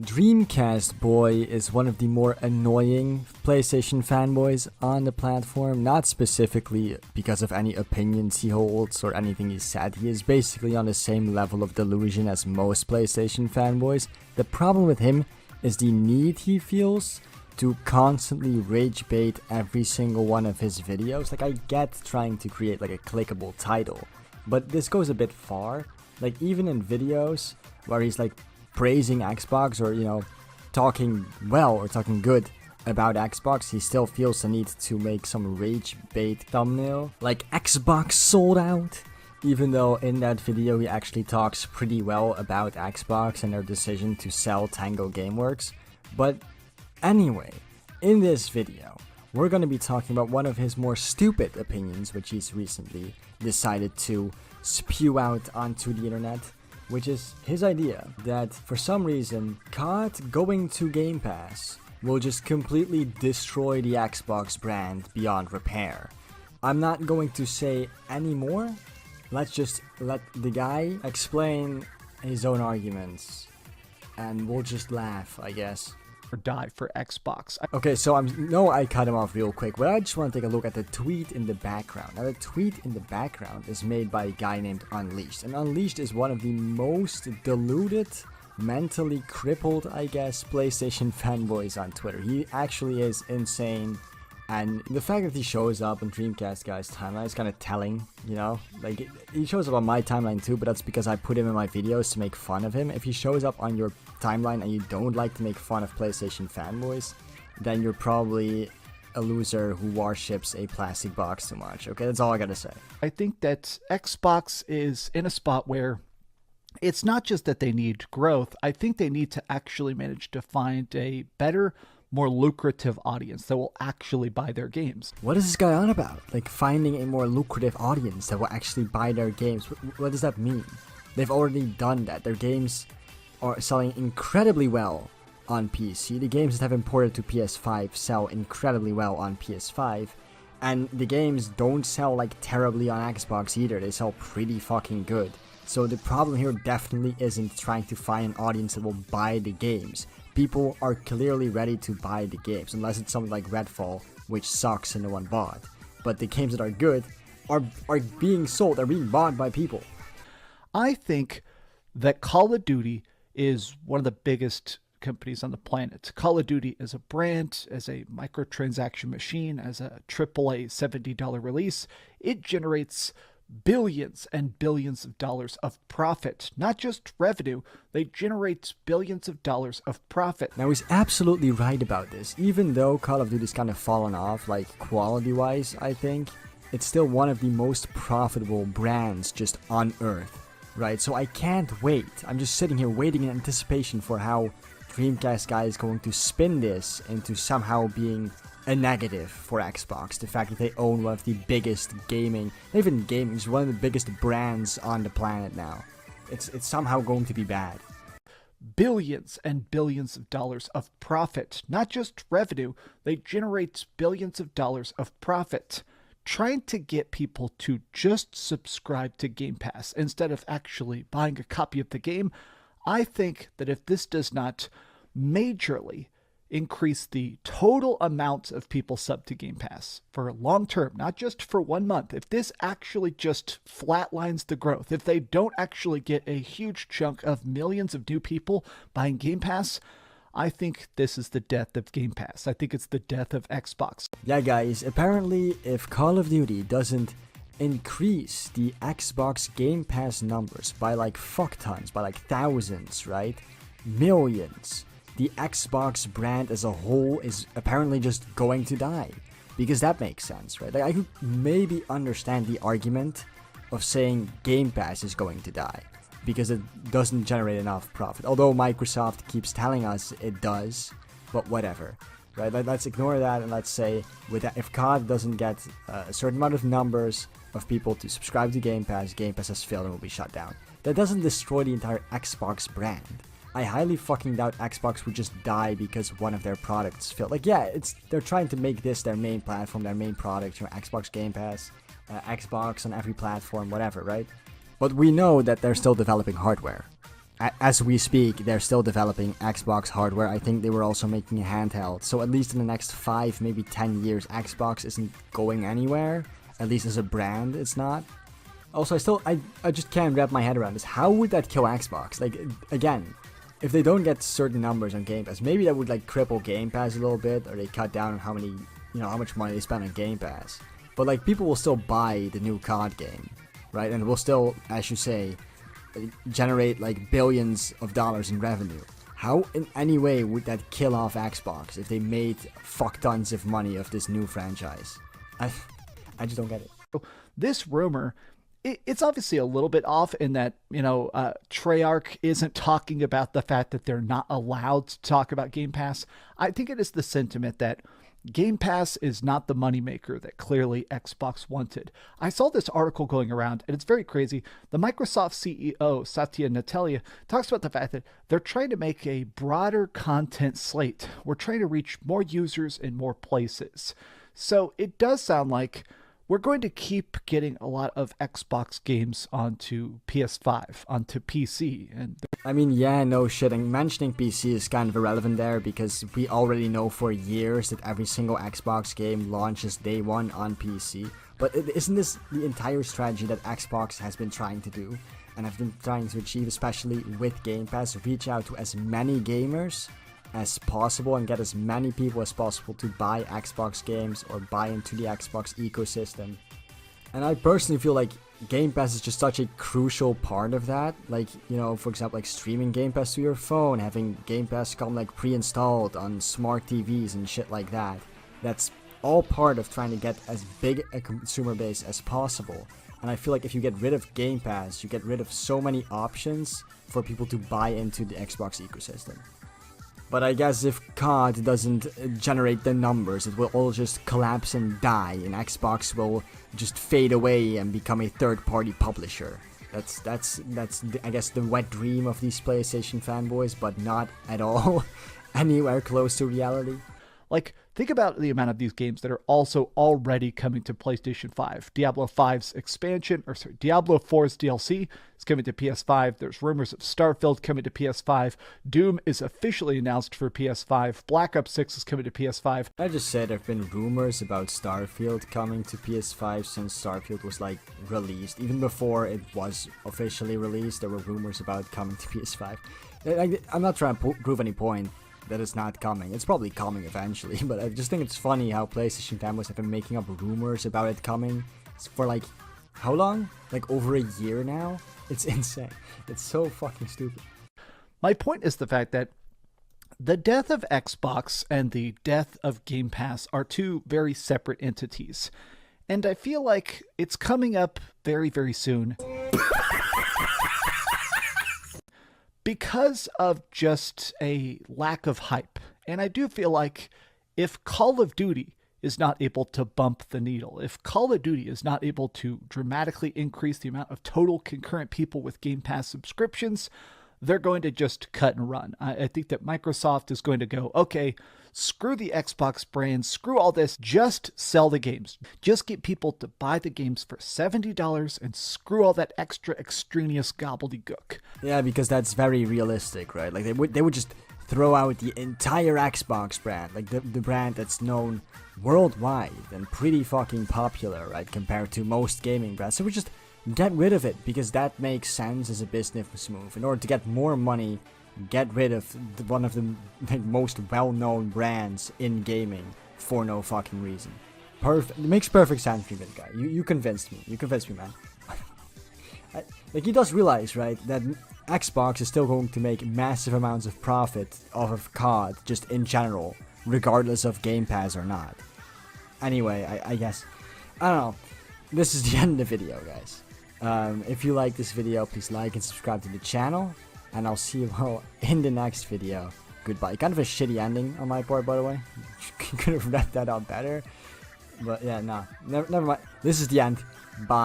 DreamcastGuy is one of the more annoying PlayStation fanboys on the platform, not specifically because of any opinions he holds or anything he said. He is basically on the same level of delusion as most PlayStation fanboys. The problem with him is the need he feels to constantly rage bait every single one of his videos. Like, I get trying to create like a clickable title, but this goes a bit far. Like, even in videos where he's like praising Xbox or, talking well or talking good about Xbox, he still feels the need to make some rage bait thumbnail like Xbox sold out, even though in that video he actually talks pretty well about Xbox and their decision to sell Tango Gameworks. But anyway, in this video we're going to be talking about one of his more stupid opinions, which he's recently decided to spew out onto the internet, which is his idea that for some reason COD going to Game Pass will just completely destroy the Xbox brand beyond repair. I'm not going to say any more. Let's just let the guy explain his own arguments and we'll just laugh, I guess. Or die for Xbox. Okay, so I cut him off real quick, but I just want to take a look at the tweet in the background. Now, the tweet in the background is made by a guy named Unleashed, and Unleashed is one of the most deluded, mentally crippled, I guess, PlayStation fanboys on Twitter. He actually is insane, and the fact that he shows up on DreamcastGuy's timeline is kind of telling, Like, he shows up on my timeline too, but that's because I put him in my videos to make fun of him. If he shows up on your timeline and you don't like to make fun of PlayStation fanboys, then you're probably a loser who worships a plastic box too much. Okay, that's all I gotta say. I think that Xbox is in a spot where it's not just that they need growth. I think they need to actually manage to find a better, more lucrative audience that will actually buy their games. What is this guy on about? Like, finding a more lucrative audience that will actually buy their games. What does that mean? They've already done that. Their games are selling incredibly well on PC. The games that have imported to PS5 sell incredibly well on PS5. And the games don't sell like terribly on Xbox either. They sell pretty fucking good. So the problem here definitely isn't trying to find an audience that will buy the games. People are clearly ready to buy the games, unless it's something like Redfall, which sucks and no one bought. But the games that are good are being sold, are being bought by people. I think that Call of Duty is one of the biggest companies on the planet. Call of Duty as a brand, as a microtransaction machine, as a AAA $70 release, it generates billions and billions of dollars of profit, not just revenue. They generate billions of dollars of profit. Now, he's absolutely right about this. Even though Call of Duty's kind of fallen off, like quality-wise, I think, it's still one of the most profitable brands just on Earth, right? So I can't wait. I'm just sitting here waiting in anticipation for how DreamcastGuy is going to spin this into somehow being a negative for Xbox. The fact that they own one of the biggest gaming, not even gaming, it's one of the biggest brands on the planet now. It's somehow going to be bad. Billions and billions of dollars of profit, not just revenue. They generate billions of dollars of profit. Trying to get people to just subscribe to Game Pass instead of actually buying a copy of the game. I think that if this does not majorly increase the total amount of people sub to Game Pass for long term, not just for 1 month, if this actually just flatlines the growth, if they don't actually get a huge chunk of millions of new people buying Game Pass, I think this is the death of Game Pass. I think it's the death of Xbox. Yeah, guys, apparently if Call of Duty doesn't increase the Xbox Game Pass numbers by like fuck tons, by like thousands, right? Millions, the Xbox brand as a whole is apparently just going to die. Because that makes sense, right? Like, I could maybe understand the argument of saying Game Pass is going to die because it doesn't generate enough profit. Although Microsoft keeps telling us it does, but whatever, right? Let's ignore that and let's say with that, if COD doesn't get a certain amount of numbers of people to subscribe to Game Pass has failed and will be shut down. That doesn't destroy the entire Xbox brand. I highly fucking doubt Xbox would just die because one of their products failed. Like, yeah, they're trying to make this their main platform, their main product, Xbox Game Pass, Xbox on every platform, whatever, right? But we know that they're still developing hardware. as we speak, they're still developing Xbox hardware. I think they were also making a handheld. So at least in the next 5, maybe 10 years, Xbox isn't going anywhere. At least as a brand, it's not. Also, I just can't wrap my head around this. How would that kill Xbox? Like, again, if they don't get certain numbers on Game Pass, maybe that would like cripple Game Pass a little bit, or they cut down on how much money they spend on Game Pass. But like, people will still buy the new COD game, right? And will still, as you say, generate like billions of dollars in revenue. How in any way would that kill off Xbox if they made fuck tons of money of this new franchise? I just don't get it. This rumor, it's obviously a little bit off in that, Treyarch isn't talking about the fact that they're not allowed to talk about Game Pass. I think it is the sentiment that Game Pass is not the moneymaker that clearly Xbox wanted. I saw this article going around, and it's very crazy. The Microsoft CEO, Satya Nadella, talks about the fact that they're trying to make a broader content slate. We're trying to reach more users in more places. So it does sound like we're going to keep getting a lot of Xbox games onto PS5, onto PC. And I mean, yeah, no shit. And mentioning PC is kind of irrelevant there because we already know for years that every single Xbox game launches day one on PC. But isn't this the entire strategy that Xbox has been trying to do and have been trying to achieve, especially with Game Pass? Reach out to as many gamers as possible and get as many people as possible to buy Xbox games or buy into the Xbox ecosystem. And I personally feel like Game Pass is just such a crucial part of that. Like, for example, like streaming Game Pass to your phone, having Game Pass come like pre-installed on smart TVs and shit like that. That's all part of trying to get as big a consumer base as possible. And I feel like if you get rid of Game Pass, you get rid of so many options for people to buy into the Xbox ecosystem. But I guess if COD doesn't generate the numbers, it will all just collapse and die, and Xbox will just fade away and become a third-party publisher. That's I guess the wet dream of these PlayStation fanboys, but not at all anywhere close to reality. Like, think about the amount of these games that are also already coming to PlayStation 5. Diablo 4's DLC is coming to PS5. There's rumors of Starfield coming to PS5. Doom is officially announced for PS5. Black Ops 6 is coming to PS5. I just said there have been rumors about Starfield coming to PS5 since Starfield was like released. Even before it was officially released, there were rumors about coming to PS5. I'm not trying to prove any point that it's not coming. It's probably coming eventually, but I just think it's funny how PlayStation fanboys have been making up rumors about it coming for like, how long? Like over a year now? It's insane. It's so fucking stupid. My point is the fact that the death of Xbox and the death of Game Pass are two very separate entities. And I feel like it's coming up very, very soon. Because of just a lack of hype. And I do feel like if Call of Duty is not able to bump the needle, if Call of Duty is not able to dramatically increase the amount of total concurrent people with Game Pass subscriptions, they're going to just cut and run. I think that Microsoft is going to go, okay, screw the Xbox brand, screw all this, just sell the games. Just get people to buy the games for $70 and screw all that extra extraneous gobbledygook. Yeah, because that's very realistic, right? Like they would just throw out the entire Xbox brand, like the brand that's known worldwide and pretty fucking popular, right, compared to most gaming brands. So we just get rid of it because that makes sense as a business move. In order to get more money, get rid of one of the most well-known brands in gaming for no fucking reason. It makes perfect sense to me, that guy. You convinced me. You convinced me, man. Like, he does realize, right, that Xbox is still going to make massive amounts of profit off of COD, just in general, regardless of Game Pass or not. Anyway, I guess, I don't know. This is the end of the video, guys. If you like this video, please like and subscribe to the channel. And I'll see you all in the next video. Goodbye. Kind of a shitty ending on my part, by the way. Could have wrapped that up better. But yeah, nah. Never mind. This is the end. Bye.